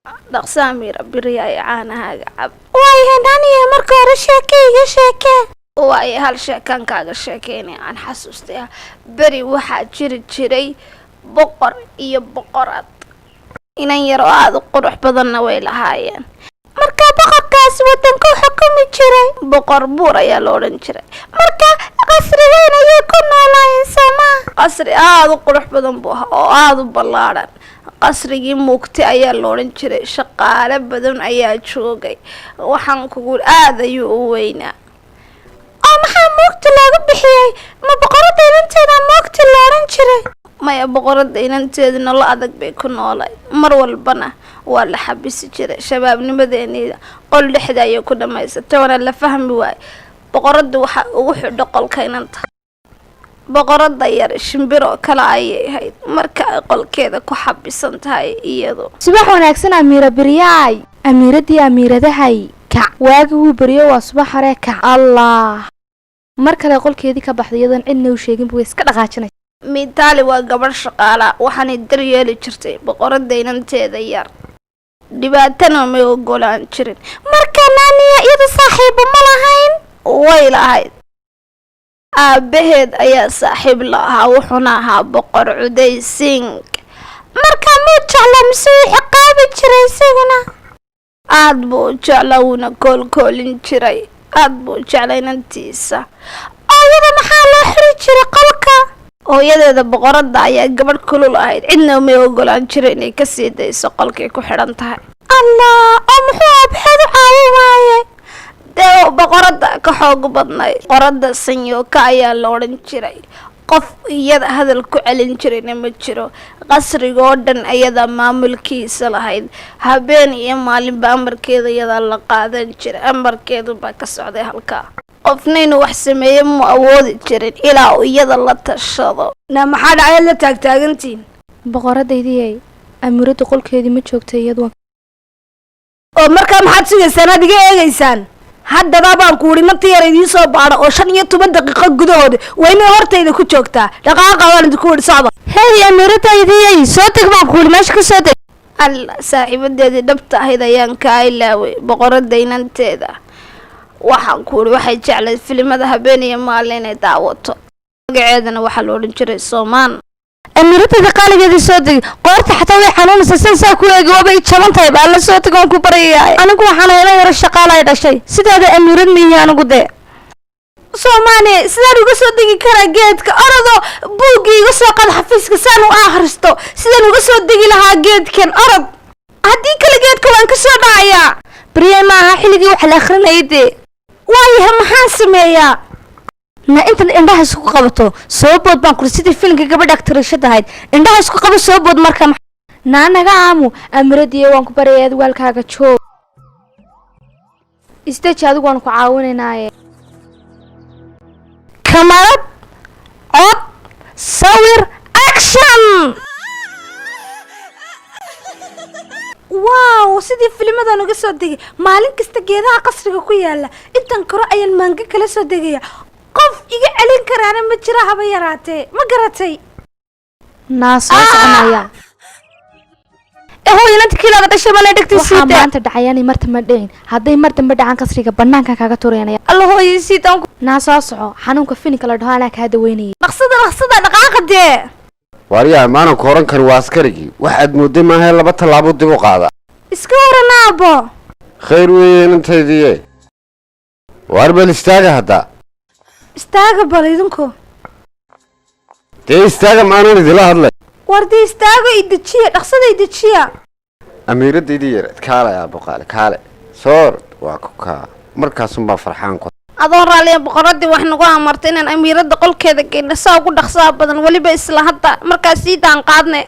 dhaqsaamir biriyaay caanahaaga cab waaye naniya marka hore sheekayga sheeke waaye hal sheekan kaaga sheekeynay aan xasuustay bari waxaa jiray boqor iyo boqorad inan yar oo aad u qurux badanna way lahaayeen marka boqorkaas wadanka xukumi jiray boqor buur ayaa la odhan jiray marka qasrigeena ayay ku noolaayeen sama qasri aad u qurux badan buu ahaa oo aad u ballaaran qasrigii muugtay ayaa la odhan jiray shaqaale badan ayaa joogay waxaan kugu aad ayuu u weynaa oo maxaa muugta looga bixiyay ma boqorada inanteeda muugta la odhan jiray maya boqorada inanteeda nolol adag bay ku noolay mar walbana waa la xabisi jiray shabaabnimadeena qol dhexda ayay ku dhamaysatay wana la fahmi waay boqorada waxa ugu xidho qolka inanta boqorada yar shimbiro kala ayay ahayd marka ay qolkeeda ku xabisan tahay iyadu subax wanaagsan amiira biriyaay amiiradii amiiradahay kac waagi wuu bariyo waa subax hore kac allah mar kale qolkeedii ka baxday iyadan cidna u sheegin buu iska dhaqaajinay mitaali waa gabadh shaqaala waxaanay daryeeli jirtay boqorada inanteeda yar dhibaatana may ogolaan jirin marka naaniya iyadu saaxiibo ma lahayn way lahayd aabaheed ayaa saaxiib la ahaa wuxuuna ahaa boqor cuday sing marka muu jeclaa mise wuu ciqaabi jiray isaguna aad buu jeclaa wuuna koolkoolin jiray aad buu jeclay inantiisa ooyada maxaa loo xiri jiray qolka hooyadeeda boqorada ayaa gabadh kulul ahayd cidna may ogolaan jiray inay kasii dayso qolkay ku xidhan tahay allah oo muxuu aabaheed u caawin waaye dee boqorada ka xoog badnay boqorada sanyooka ayaa la odhan jiray qof iyada hadal ku celin jirayna ma jiro qasrigoo dhan ayadaa maamulkiisa lahayd habeen iyo maalinba amarkeeda iyadaa la qaadan jiray amarkeedu baa ka socday halkaa qofnaynu wax sameeye mu awoodi jirin ilaa uu iyada la tashado na maxaa dhacayaad la taagtaagantiin boqoradaydii amiirada qolkeedii ma joogtay iyadu oo markaa maxaad sugaysaan aad iga eegaysaan haddaba baan ku wuri manta yar idiin soo baadho oo 15 daqiiqo gudahooda waa inay hortayda ku joogtaa dhaqaaqa waan idinku wuri socda hey amiiradaydii soo tag baan ku wuri meesha ka soo tag alla saaxiibadeedii dhabta ahayd ayaan kaa ilaaway boqorada inanteeda waxaan ku wuri waxay jeclay filimada habeen iyo maalin inay daawato magaceedana waxaa la odhan jiray Soomaan amiirada qaaligeedii soo tag qoorta xataa way xanuunaysaa saa ku eegi waabay jaban tahay baa la soo tagoon ku barayay anigu waxaan hayna yar shaqaale ay dhashay sidaada amiirad miyaa anigu de Soomaani sidaan uga soo degi karaa geedka orado buugii iga soo qad xafiiska saan u akhristo sidaan uga soo degi lahaa geedkan orad haddii kale geedka waan ka soo dhacayaa bariye maaha xilligii wax la akhrinayay waayaha maxaan sameeyaa na inta indhaha isku qabato soo bood baan ku sidii filimka gabadha aktarishada ahayd indhaha isku qabo soo bood marka naanaga aamu amiradii waan ku bareeyay walkaaga joog istaji adigu waan ku caawinaynaa kamarad cod sawir action wow sidii filmadan uga soo degay maalin kasta geedaha qasriga ku yaala intan koro ayaan maanga kala soo degaya qof iga celin karaana ma jira haba yaraatee ma garatay naasoo soconaya hooyinta kiilada dhashay mana dhigtay waxaa maanta dhacayaan marta ma dhayn hadday mar dambe dhacaan qasriga banaanka kaaga tureynaya alla hooyisiitan naasoo soco xanuunka finika la dhaho anaa kaa daweynayay dhaqsada dhaqaaqa dee wariyaa maanan ku oran karin waa askarigii waxaad mooday maaha 2 tallaabo dib u qaada iska waranaabo khayr weeye intaydii warbal istaaga hadda istaaga bal idinku dee istaaga maanan idila hadlay wardi istaaga idajiya dhaqsada idajiya amiiradii yar kaale aabo kaale soor waa ku ka markaas baa farxaan ku adoon raaliya boqoradii wax nagu amartay inaan amiirada qolkeeda geeyno saa ugu dhaqsaa badan waliba isla hadda markaas sii daan qaadnay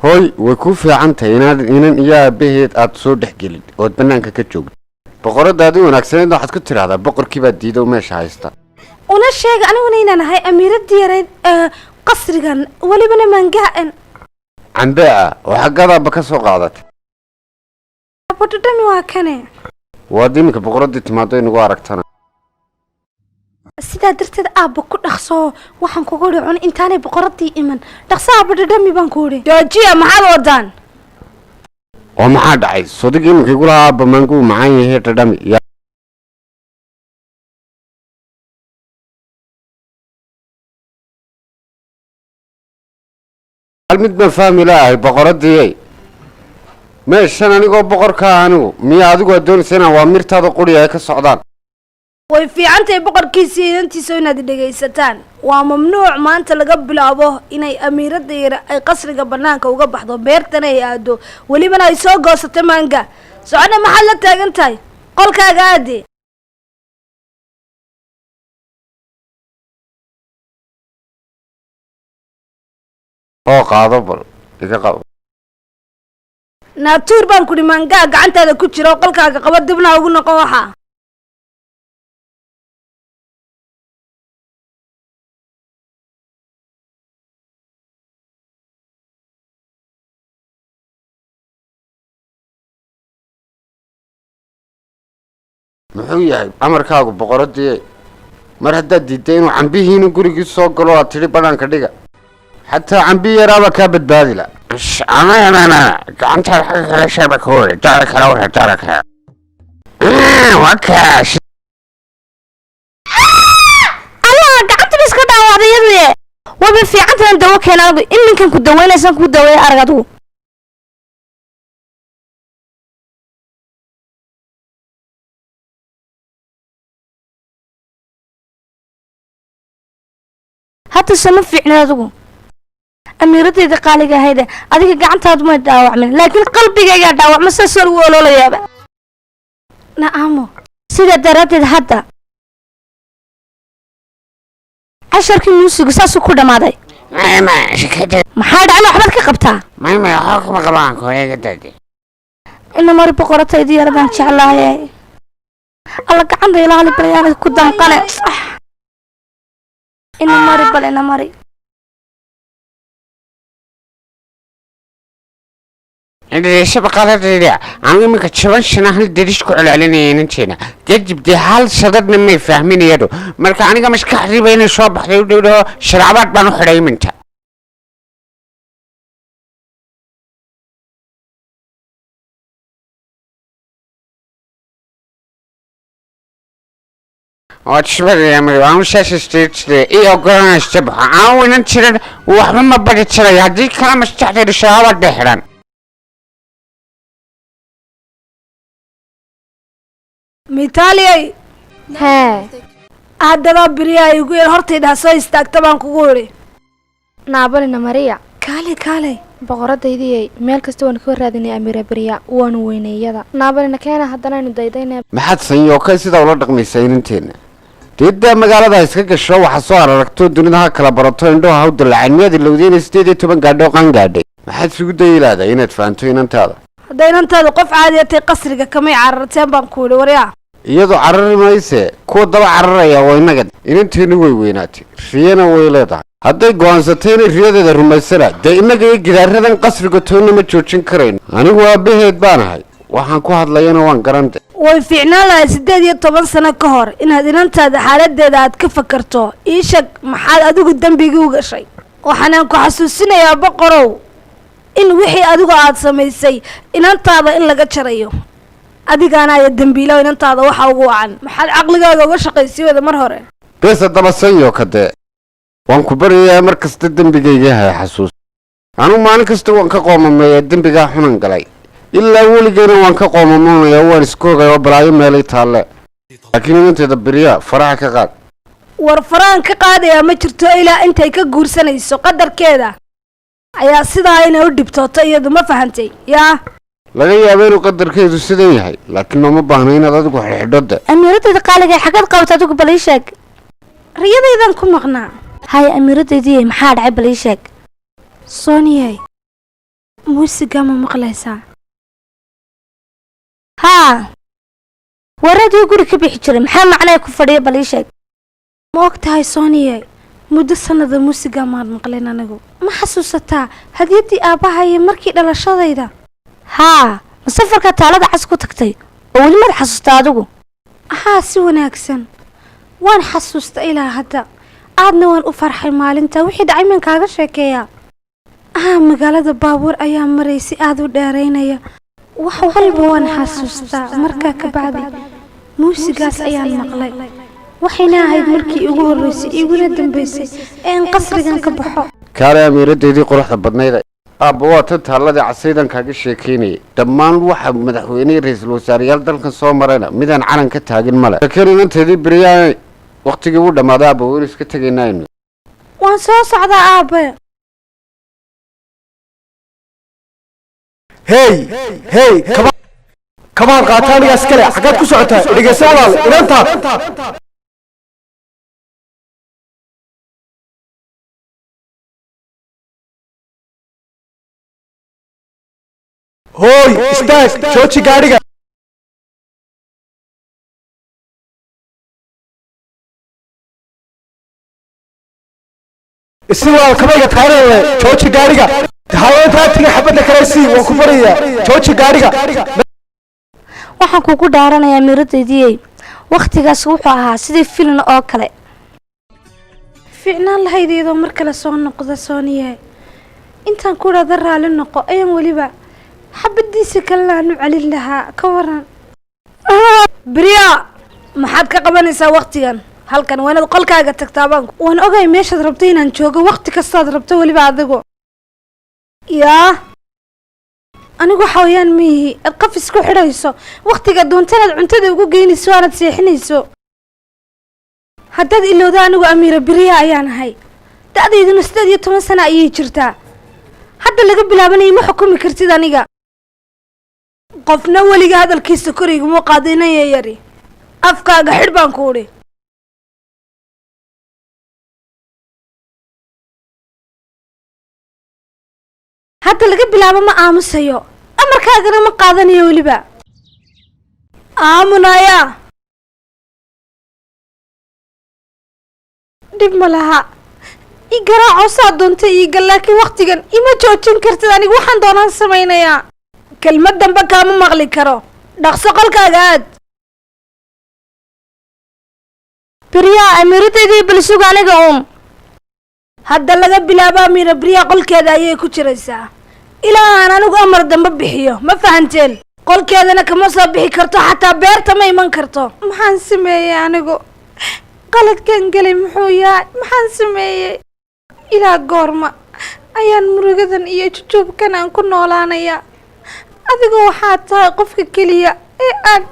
hooy way ku fiican tahay inan iyo aabaheed aad soo dhexgelin oo banaanka ka joogto boqoradaadii wanaagsaneed waxaad ku tiraahdaa boqorkii baa diiday meesha haysta una sheeg aniguna inaan ahay amiiradii yareed qasrigan walibana mangaan cambe ah oo xaggaadaaba ka soo qaadatay abadhami waa kane waa diinka boqoradii timaado inagu aragtana sidaa darteed aabba ku dhaqso waxaan kugu idhi cun intaanay boqoradii iman dhaqso aabba dhadhami baan ku idhi joojiya maxaad wadaan oo maxaa dhacay sodig iminka igu lahaa aabba maanguu macaan yahay dhadhami hal mid baan fahmi laahay boqoradii meeshan anigoo boqorkaa anigu miya adigu aad doonaysa inaan waa mirtaada quriya ay ka socdaan way fiicantahay boqorkiisii inantiisa inaad dhegaysataan waa mamnuuc maanta laga bilaabo inay amiiradda yar ay qasriga bannaanka uga baxdo beertana ay aado welibana ay soo goosatay maanga socona maxaad la taagan tahay qolkaaga aade oo qaado bal iga qabo naatuur baan kudhi maangaa gacantaada ku jira oo qolkaaga qabo dibna ugu noqon waxaa muxuu yahay amarkaagu boqoradii mar haddaad diidday inuu cambihiina gurigii soo galo aad tidhi bannaanka dhiga xataa cambi yaraaba kaa badbaadi la gacantaada xagga kale sheeba ka wada jaara kale wada jaara kale wakaas allah gacantaba iska dhaawacday iyadii waba fiicantan dawo keena anigu iminkan ku daweynaysan ku daweeya arag adigu hata sama fiicnaa adigu amiiradeyda qaaliga ahayde adiga gacantaadu may dhaawacmin laakiin qalbigaygaa dhaawacma saasoo lagu oloolayaaba na'amo sidaa daraaddeed hadda casharkii muusiga saasuu ku dhammaaday maxaa dhacna waxbaad ka qabtaa ina mari boqorataydi yaradaan jeclaaye alla gacanta ilaali balayaan ku danqane ina mari bal ina mari shaqaladayda aan iminka 7 sano hal darish ku celcelinaya inanteena kadib dee hal sadadna may fahminayado marka aniga maskaxdiiba inay soo baxday u dhowdo sharcabaad baan u xidhay iminta واتشبه أمري شاش استيتشلي إيه وقرنا استبحى عاون انتشلن وحبا ما بدي تشلي هدي كلام استعدي الشهوات دهران ميتالي hee haddaba beriyaa igu yar hortayda ha soo istaagta baan kugu idhi naabalina mariya kaale kaale boqoradaydii meel kasta waan ka raadinay amiira beriya waanu weyneeyada naabalina keena haddana aynu daydayna maxaad sanyookay sidaa ula dhaqmaysaa inanteena deeddaa magaalada iska gasho waxaa soo araragto dunida ha kala barato indhoha ha u dallaceen miyaad ilowdayna 18 gaadho qan gaadhay maxaad isugu dayilaada inaad fahanto inantaada hadday inantaadu qof caadiyatay qasriga kamay cararteen baan ku idhi waryaa iyadoo carari mayse kuwa daba cararaya waa innaga inanteenu way weynaatay riyana way leedahay hadday go'aansatay inay riyadeeda rumaysana dee innaga iyo gidaaradan qasriga toonna ma joojin karayno anigu aabbaheed baan ahay waxaan ku hadlayana waan garante way fiicnaan lahay 18 sano ka hor inaad inantaada xaaladeeda aad ka fakarto ii sheeg maxaad adigu dembigii u gashay waxaanaan ku xasuusinayaa boqorow in wixii adigu aad samaysay inantaada in laga jarayo adigaana ay dambiilo inantaada waxa ugu wacan maxaad caqligaaga uga shaqaysay wada mar hore bes haddaba sanyo kadee waan ku baryayaa mar kasta dembigayga hay xasuus anigu maalin kasta waan ka qoomameeyaa dembigaa xunan galay ilaa weligeyna waan ka qoomamoonayaa waan iska ogay oo balaayo meelay taalle laakiin inanteeda beriya faraha ka qaad war farahan ka qaadayaa ma jirto ilaa intay ka guursanayso qadarkeeda ayaa sidaa inay u dhibtooto iyadu ma fahantay yaa laga yaaba inuu qadarkeedu sidan yahay laakiin nooma baahna inaad adigu xidhxidhodda amiiradeyda qaaliga xagad qabata adigu bal ii sheeg riyadaydan ku maqnaa haya amiiradeydii maxaa dhacay bal ii sheeg sooniyay muusiga ma maqlaysaa haa waradii guri ka bixi jiray maxaa macnaa ku fadhiya bal ii sheeg ma og tahay sooniyay muddo sanada muusiga maan maqlayn anigu ma xasuusataa hadiyadii aabbahaye markii dhalashadayda haa ma safarka taalada cas ku tagtay oo weli mad xasuustaa adigu haa si wanaagsan waan xasuusta ilaa hadda aadna waan u farxay maalinta wixii dhacay man kaaga sheekeeyaa magaalada baabuur ayaa maray si aad u dheeraynaya wax walba waan xasuustaa markaa ka bacdi muusigaas ayaan maqlay waxayna ahayd markii ugu horreysay iguna dambeysay een qasrigan ka baxo kaale amiiradeedii quruxda badnayd aabba waa tan taalladii casaydan kaaga sheekaynayay dhammaan waxa madaxweynihii ra-iisul wasaareyaal dalkan soo marayna midaan calan ka taagin male laakiin inanteedii beryaanay waqtigii u dhammaaday aabba waynu iska tegaynaynu waan soo socdaa aabbe hey kabaan qaata anigaa iskale xaggaad ku socotaa dhegeyso walaal inantaa hooy istaag jooji gaadhiga isi walaal kabayga taaree jooji gaadhiga haweentaa tiga xabadda kale sii waan ku barayaa jooji gaadhiga waxaan kugu dhaaranayaa amiiradeydii waqtigaas wuxuu ahaa sidii filin oo kale fiicnaan lahaydeedoo mar kale soo noqda sooniye intaan ku dhada raali noqo ayaan weliba xabadiisa kalena aanu celin lahaa ka waran briya maxaad ka qabanaysaa waqtigan halkan waa inaad qolkaaga tagtaabaan waan ogay meeshaad rabto inaan joogo waqti kastaad rabto weliba adigu yaa anigu xawayaan miihi aad qaf isku xidhayso waqtiga doontanaad cuntada ugu geynayso aanaad seexinayso haddaad ilowda anigu amiira beriya ayaan ahay da-dayduna 18 sano ayay jirtaa hadda laga bilaabanayo ma xukumi kartid aniga qofna weliga hadalkiisa koriguma qaadinaya yari afkaaga xidh baan ku udhi hadda laga bilaabo ma aamusayo amarkaagana ma qaadanayo weliba aamunaya dhib ma laha i garaaco saa doonta iiga laakiin waqtigan ima joojin kartid anigu waxaan doonaan samaynayaa kelmad dambe kaama maqli karo dhaqso qolkaaga aad beriyaa amiiradeydii balsuga aniga hadda laga bilaabo amiira beriyaa qolkeeda ayay ku jiraysaa ilaa aan anigu amar dambe bixiyo ma fahanteen qolkeedana kama soo bixi karto xataa beerta ma iman karto maxaan sameeyey anigu qaladkan galay muxuu yahay maxaan sameeyey ilaa goorma ayaan murugadan iyo jujuubkan aan ku noolaanayaa adigu waxaad tahay qofka keliya ee aan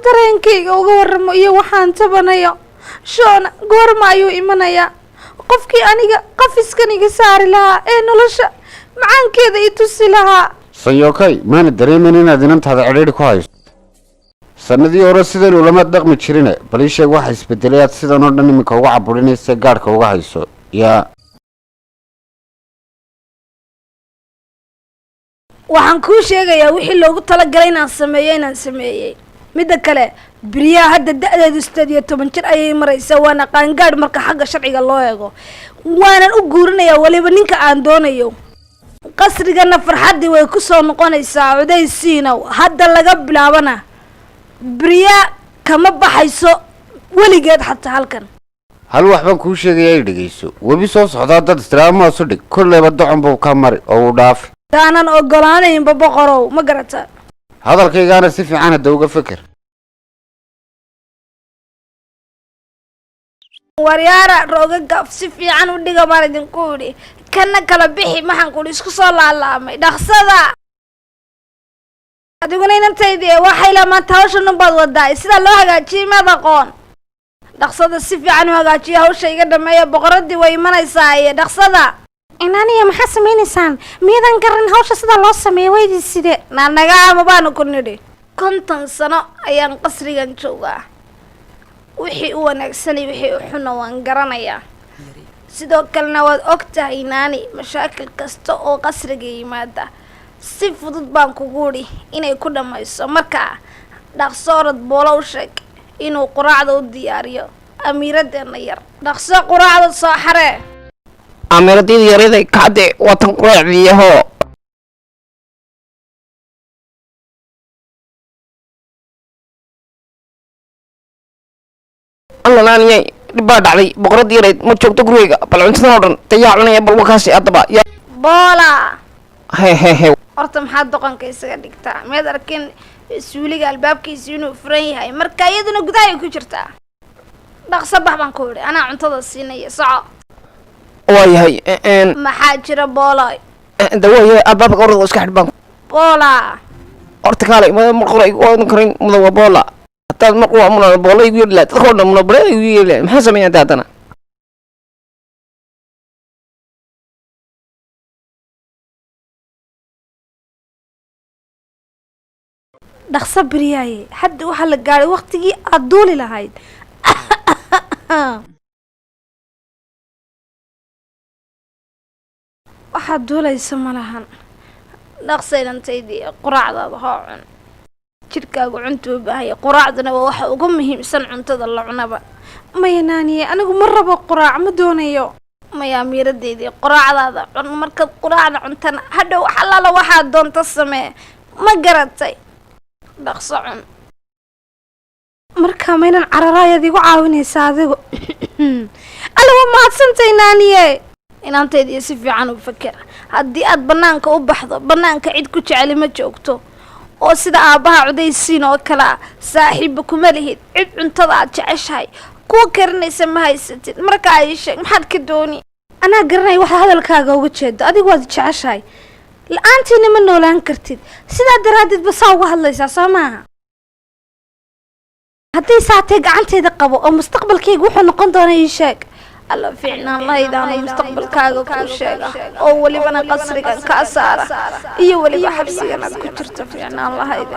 dareenkayga uga warramo iyo waxaan tabanayo shoona goorma ayuu imanayaa qofkii aniga qafiskan iga saari lahaa ee nolosha macaankeeda i tusi lahaa sanyookay maana dareemin inaad inantaada cidhiidhi ku hayso sanadii hore sidan ulama dhaqmi jirine bal ii sheeg waxa isbedelay aad sidan oo dhan iminka uga caburinaysa gaadhka uga hayso yaa waxaan kuu sheegayaa wixii loogu talagalay inaan sameeyey midda kale beriyaa hadda da-deedu 18 jir ayay maraysaa waana qaangaadh marka xagga sharciga loo eego waanan u guurinayaa weliba ninka aan doonayo qasrigana farxaddii way ku soo noqonaysaa codaysiinow hadda laga bilaabana beriyaa kama baxayso weligeed xataa halkan hal wax baan kuu sheegayaa i dhegayso webi soo socdaa dad islaamahaasu dhig kolleyba docon buu ka mari oo uu dhaafi daanan ogolaanaynba boqorow ma garata hadalkaygaana si fiican hadda uga feker waryaara roogaga si fiican u dhiga baan idinku idhi kana kala bixi maxaan ku idhi isku soo laalaamay dhaqsada adiguna inantaydii waxay la maanta hawshan unbaad wadaa sidaa loo hagaajiyey maad aqoon dhaqsada si fiican u hagaajiya hawsha iga dhameeya boqoradii way imanaysaa iyo dhaqsada inaaniya maxaa samaynaysaan miyadan garan hawsha sida loo sameeyo weydii side naanaga ama baanu ku nidhi 50 sano ayaan qasrigan joogaa wixii u wanaagsanay wixii u xunna waan garanayaa sidoo kalena waad og tahay naani mashaakil kasta oo qasriga yimaada si fudud baan kugu idhi inay ku dhammayso markaa dhaqso orod boolow sheeg inuu quraacda u diyaariyo amiiradeenna yar dhaqso quraacda soo xaree amiiradii yariday kacde watan quraacdiyaho alla naaniyay dhibaa dhacday boqoradii yareyd ma joogto gurigayga bal cuntadan oo dhan dayaa cunaya bal wakaasi haddaba boola he horta maxaad doqonka isaga dhigtaa meed arkin suuliga albaabkiisa inuu furan yahay marka iyaduna gudahay ku jirtaa dhaqso bax baan ku idhi anaa cuntada siinaya soco waayahay maxaa jira boola dawaayahay albaabka orada iska xidh baan boola horta kaalay marqura igu waadan karin mudawa boola hataad marqura muna boola igu yeeli lahayd dadka oo dhan muna boola igu yeeli lahayd maxaa sameeyaa hadda haddana dhaqso baryaaye hadda waxaa la gaadhay waqtigii aad duuli lahayd waxaad duulaysa ma lahan dhaqsaynantaydii quraacdaada hoo cun jidhkaagu cuntuu baahaya quraacduna waa waxa ugu muhiimsan cuntada la cunaba maya naaniye anigu ma rabo quraac ma doonayo maya amiiradeydii quraacdaada cun markaad quraacda cuntana hadhow wax allaala waxaad doonta samee ma garatay dhaqso cun markaa maynan cararaayaad igu caawinaysa adigu alla waa mahadsantay naaniye inaantaydii si fiican u fakera haddii aad bannaanka u baxdo bannaanka cid ku jeceli ma joogto oo sida aabbaha cudaysiin oo kale ah saaxiibba kuma lihid cid cuntada aad jeceshahay kuwa karinaysa ma haysatid markaa ii sheeg maxaad ka dooni anaa garanaya waxaa hadalkaaga uga jeedo adigu waad jeceshahay la-aantiina ma noolaan kartid sidaa daraaddeed ba saa uga hadlaysaa soo maaha hadday saatee gacanteeda qabo oo mustaqbalkayga wuxuu noqon doona ii sheeg alla fiicnaan lahaydaana mustaqbalkaaga kuu sheega oo welibana qasrigan kaa saara iyo weliba xabsigan aad ku jirto fiicnaan lahayda